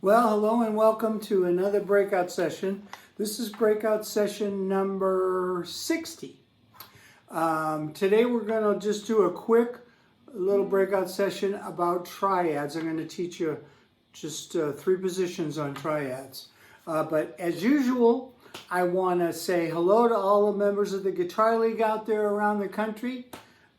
Well, hello and welcome to another breakout session. This is breakout session number 60. Today we're going to just do a quick little breakout session about triads. I'm going to teach you just 3 positions on triads. But as usual, I want to say hello to all the members of the Guitar League out there around the country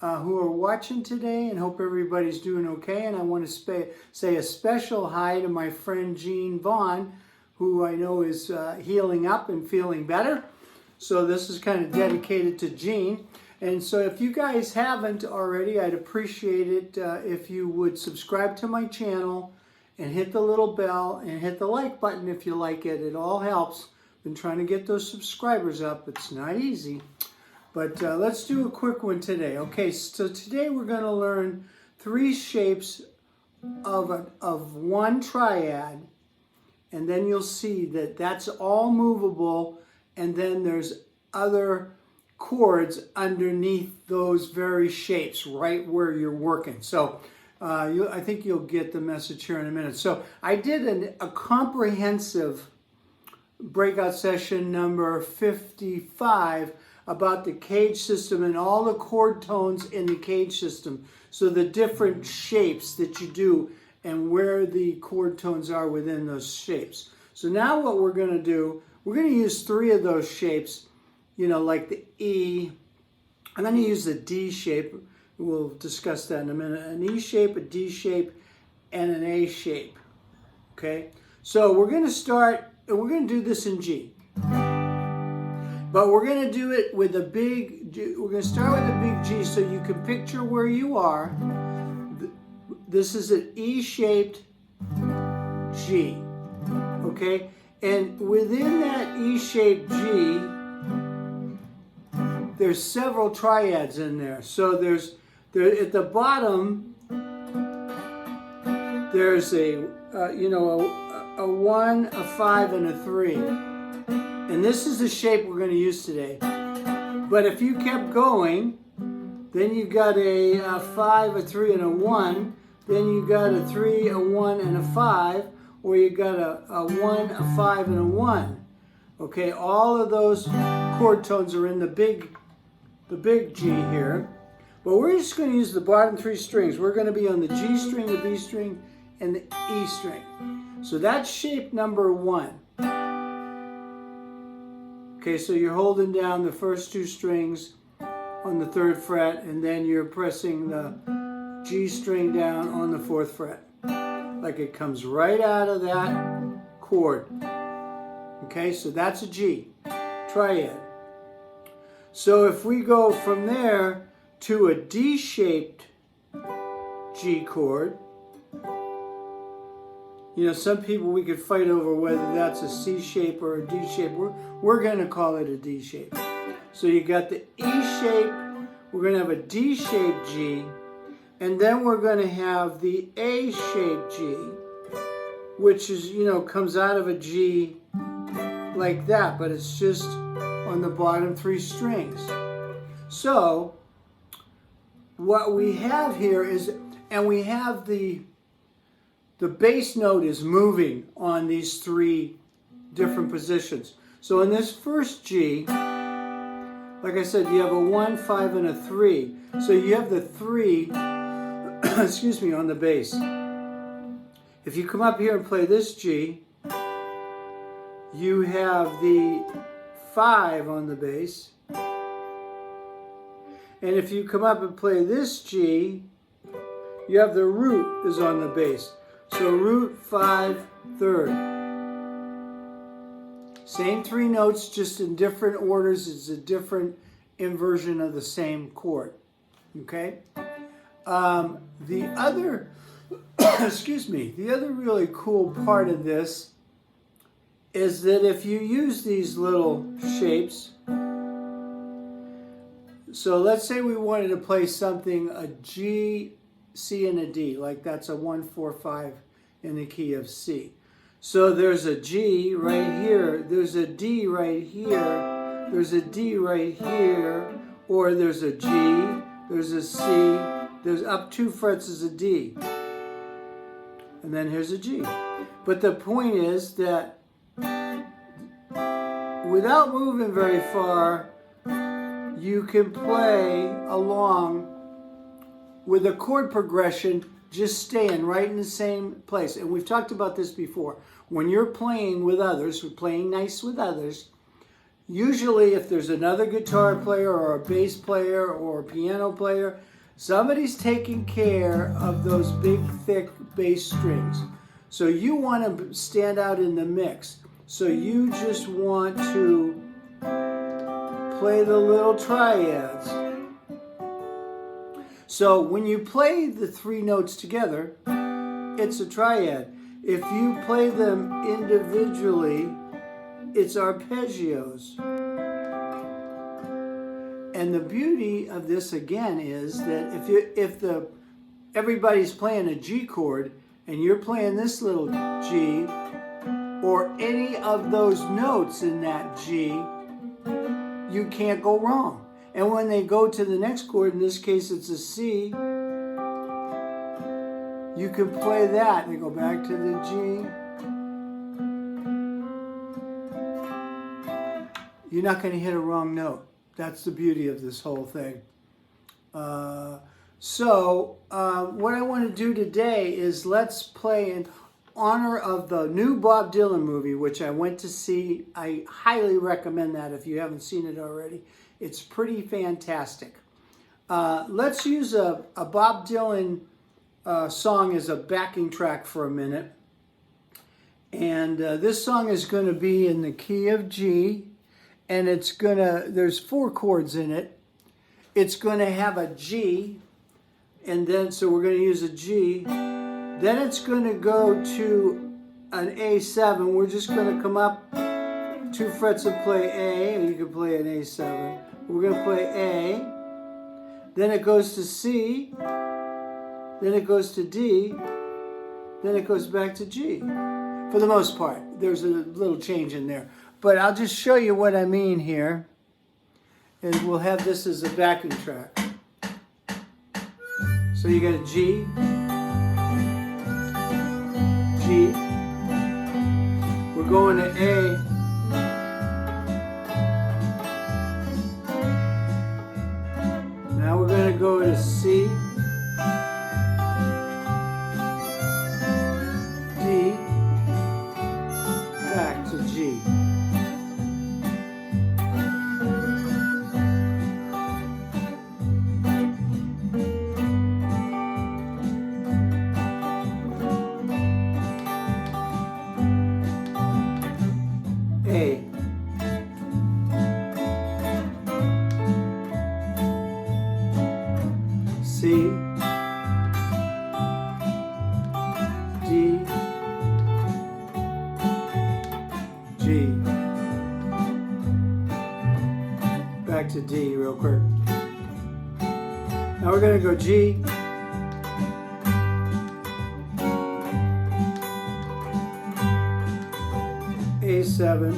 who are watching today, and hope everybody's doing okay. And I want to say a special hi to my friend Jean Vaughn, who I know is healing up and feeling better. So this is kind of dedicated to Jean. And so if you guys haven't already, I'd appreciate it if you would subscribe to my channel and hit the little bell and hit the like button if you like it. It all helps. Been trying to get those subscribers up. It's not easy. But let's do a quick one today. Okay, so today we're going to learn 3 shapes of one triad, and then you'll see that that's all movable, and then there's other chords underneath those very shapes right where you're working. So I think you'll get the message here in a minute. So I did a comprehensive breakout session number 55 about the cage system and all the chord tones in the cage system. So the different shapes that you do and where the chord tones are within those shapes. So now what we're going to do, we're going to use 3 of those shapes, you know, like the E. I'm going to use the D shape. We'll discuss that in a minute. An E shape, a D shape, and an A shape. Okay? So we're going to start, and we're going to do this in G. But we're going to do it with a big, we're going to start with a big G so you can picture where you are. This is an E-shaped G, okay? And within that E-shaped G, there's several triads in there. So there's at the bottom, there's a 1, a 5, and a 3. And this is the shape we're going to use today. But if you kept going, then you got a 5, a 3, and a 1. Then you got a 3, a 1, and a 5. Or you got a 1, a 5, and a 1. Okay, all of those chord tones are in the big G here. But we're just going to use the bottom 3 strings. We're going to be on the G string, the B string, and the E string. So that's shape number 1. Okay, so you're holding down the first 2 strings on the 3rd fret, and then you're pressing the G string down on the 4th fret. Like it comes right out of that chord. Okay, so that's a G, triad. So if we go from there to a D-shaped G chord, you know, some people we could fight over whether that's a C shape or a D shape. We're going to call it a D shape. So you got the E shape, we're going to have a D shaped G, and then we're going to have the A shaped G, which is, you know, comes out of a G like that, but it's just on the bottom 3 strings. So what we have here is, and we have the bass note is moving on these 3 different positions. So in this first G, like I said, you have a 1, 5, and a 3. So you have the 3, excuse me, on the bass. If you come up here and play this G, you have the 5 on the bass. And if you come up and play this G, you have the root is on the bass. So root, 5, 3rd. Same 3 notes, just in different orders. It's a different inversion of the same chord. Okay? The other, excuse me, the other really cool part of this is that if you use these little shapes, so let's say we wanted to play something, a G, C, and a D, like that's a 1, 4, 5 in the key of C. So there's a G right here, there's a D right here, there's a D right here, or there's a G, there's a C, there's up 2 frets is a D. And then here's a G. But the point is that without moving very far, you can play along with a chord progression just staying right in the same place. And we've talked about this before. When you're playing with others, we're playing nice with others, usually if there's another guitar player or a bass player or a piano player, somebody's taking care of those big, thick bass strings. So you want to stand out in the mix. So you just want to play the little triads. So when you play the three notes together, it's a triad. If you play them individually, it's arpeggios. And the beauty of this again is that if everybody's playing a G chord and you're playing this little G or any of those notes in that G, you can't go wrong. And when they go to the next chord, in this case it's a C, you can play that and they go back to the G. You're not going to hit a wrong note. That's the beauty of this whole thing. What I want to do today is let's play in honor of the new Bob Dylan movie, which I went to see. I highly recommend that if you haven't seen it already. It's pretty fantastic. Let's use a Bob Dylan song as a backing track for a minute. And this song is going to be in the key of G. And there's 4 chords in it. It's going to have a G. And then, so we're going to use a G. Then it's going to go to an A7. We're just going to come up 2 frets and play A. Or you can play an A7. We're going to play A. Then it goes to C. Then it goes to D. Then it goes back to G. For the most part. There's a little change in there. But I'll just show you what I mean here. And we'll have this as a backing track. So you got a G. G. We're going to A. Now we're going to go to C. D. Back to G. A. C. D. G. Back to D real quick. Now we're going to go G. A7,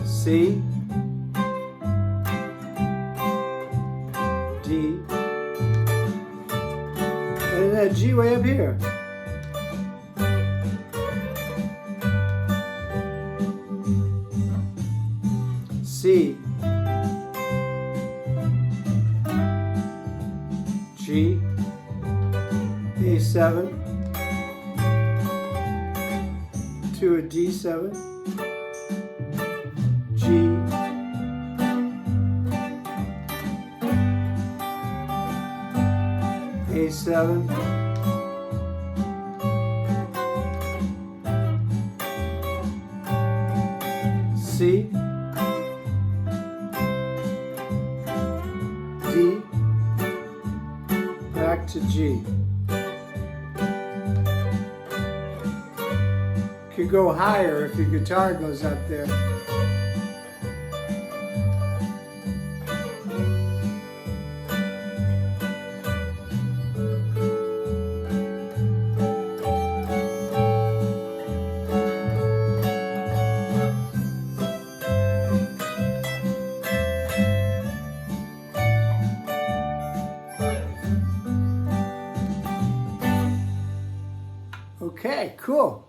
C, D, and that G way up here. C, G, A7 to a D7, G, A7, C, D, back to G. Could go higher if your guitar goes up there. Okay, cool.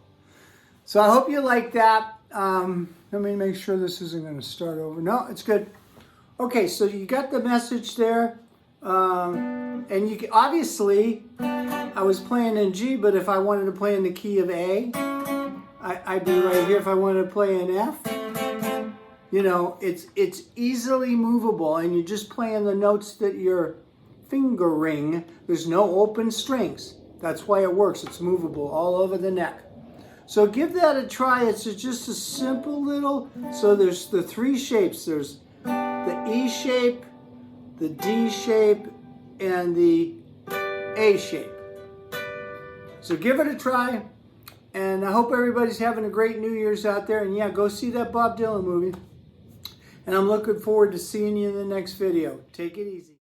So I hope you like that. Let me make sure this isn't going to start over. No, it's good. Okay, so you got the message there. And you can, obviously, I was playing in G, but if I wanted to play in the key of A, I'd be right here. If I wanted to play in F, you know, it's easily movable, and you're just playing the notes that you're fingering. There's no open strings. That's why it works. It's movable all over the neck. So give that a try. It's just a simple little, so there's the three shapes. There's the E shape, the D shape, and the A shape. So give it a try, and I hope everybody's having a great New Year's out there. And yeah, go see that Bob Dylan movie. And I'm looking forward to seeing you in the next video. Take it easy.